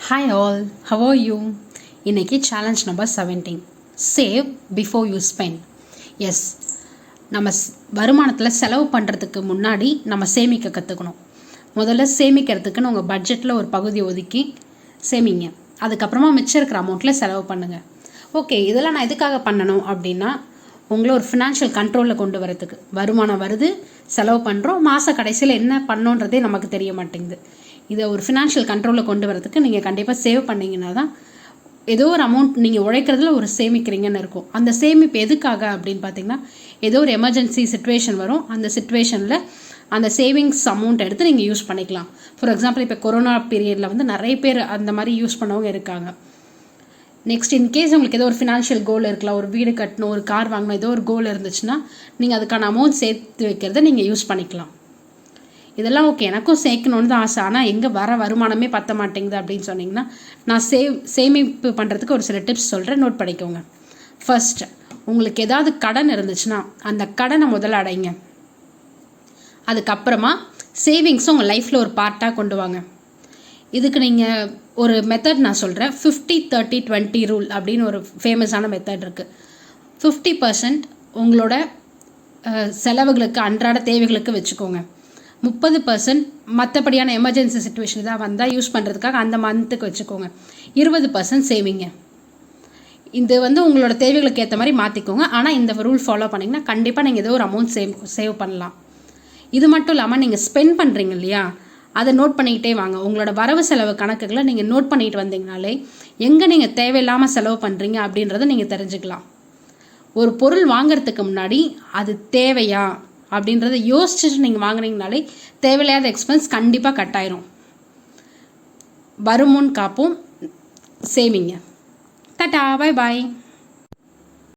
Hi all, how are you? இன்னைக்கு challenge number 17, save before you spend. Yes, நம்ம வருமானத்தில் செலவு பண்ணுறதுக்கு முன்னாடி நம்ம சேமிக்க கற்றுக்கணும். முதல்ல சேமிக்கிறதுக்குன்னு உங்கள் பட்ஜெட்டில் ஒரு பகுதி ஒதுக்கி சேமிங்க. அதுக்கப்புறமா மிச்சம் இருக்கிற அமௌண்ட்டில் செலவு பண்ணுங்கள். ஓகே, இதெல்லாம் நான் எதுக்காக பண்ணணும் அப்படின்னா, உங்களை ஒரு ஃபினான்ஷியல் கண்ட்ரோலில் கொண்டு வரதுக்கு. வருமானம் வருது, செலவு பண்ணுறோம், மாத கடைசியில் என்ன பண்ணோன்றதே நமக்கு தெரிய மாட்டேங்குது. இதை ஒரு ஃபினான்ஷியல் கண்ட்ரோலில் கொண்டு வரதுக்கு நீங்கள் கண்டிப்பாக சேவ் பண்ணிங்கன்னா தான் ஏதோ ஒரு அமௌண்ட் நீங்கள் உழைக்கிறதுல ஒரு சேமிக்கிறீங்கன்னு இருக்கும். அந்த சேமிப்பு எதுக்காக அப்படின்னு பார்த்தீங்கன்னா, ஏதோ ஒரு எமர்ஜென்சி சுச்சுவேஷன் வரும். அந்த சுச்சுவேஷனில் அந்த சேவிங்ஸ் அமௌண்ட் எடுத்து நீங்கள் யூஸ் பண்ணிக்கலாம். ஃபார் எக்ஸாம்பிள், இப்போ கொரோனா பீரியடில் நிறைய பேர் அந்த மாதிரி யூஸ் பண்ணவங்க இருக்காங்க. நெக்ஸ்ட், இன்கேஸ் உங்களுக்கு ஏதோ ஒரு ஃபினான்ஷியல் கோல் இருக்கலாம், ஒரு வீடு கட்டணும், ஒரு கார் வாங்கணும், ஏதோ ஒரு கோல் இருந்துச்சுன்னா நீங்கள் அதுக்கான அமௌண்ட் சேர்த்து வைக்கிறத நீங்கள் யூஸ் பண்ணிக்கலாம். இதெல்லாம் ஓகே, எனக்கும் சேர்க்கணுன்னு தான் ஆசை. ஆனால் எங்கே வருமானமே பற்ற மாட்டேங்குது அப்படின்னு சொன்னிங்கன்னா, நான் சேமிப்பு பண்ணுறதுக்கு ஒரு சில டிப்ஸ் சொல்கிறேன், நோட் பண்ணிக்கோங்க. ஃபர்ஸ்ட், உங்களுக்கு ஏதாவது கடன் இருந்துச்சுன்னா அந்த கடனை முதல்ல அடைங்க. அதுக்கப்புறமா சேவிங்ஸும் உங்கள் லைஃப்பில் ஒரு பார்ட்டாக கொண்டு வாங்க. இதுக்கு நீங்கள் ஒரு மெத்தட் நான் சொல்கிறேன், 50-30-20 ரூல் அப்படின்னு ஒரு ஃபேமஸான மெத்தட் இருக்குது. 50% உங்களோட செலவுகளுக்கு, அன்றாட தேவைகளுக்கு வச்சுக்கோங்க. 30% மற்றபடியான எமர்ஜென்சி சுச்சுவேஷன் தான் வந்தால் யூஸ் பண்ணுறதுக்காக அந்த மந்த்துக்கு வச்சுக்கோங்க. 20% சேவிங்க. இது உங்களோட தேவைகளுக்கு ஏற்ற மாதிரி மாற்றிக்கோங்க. ஆனால் இந்த ரூல் ஃபாலோ பண்ணிங்கன்னா கண்டிப்பாக நீங்கள் ஏதோ ஒரு அமௌண்ட் சேவ் பண்ணலாம். இது மட்டும் இல்லாமல் நீங்கள் ஸ்பெண்ட் பண்ணுறீங்க இல்லையா, அதை நோட் பண்ணிக்கிட்டே வாங்க. உங்களோட வரவு செலவு கணக்குகளை நீங்கள் நோட் பண்ணிட்டு வந்தீங்கனாலே எங்கே நீங்கள் தேவையில்லாமல் செலவு பண்ணுறீங்க அப்படின்றத நீங்கள் தெரிஞ்சுக்கலாம். ஒரு பொருள் வாங்கிறதுக்கு முன்னாடி அது தேவையா அப்படின்றத யோசிச்சுட்டு நீங்கள் வாங்கினீங்கனாலே தேவையில்லாத எக்ஸ்பென்ஸ் கண்டிப்பாக கட் ஆயிரும். வருமுன் காப்போம், சேவிங்க. Tata, bye bye.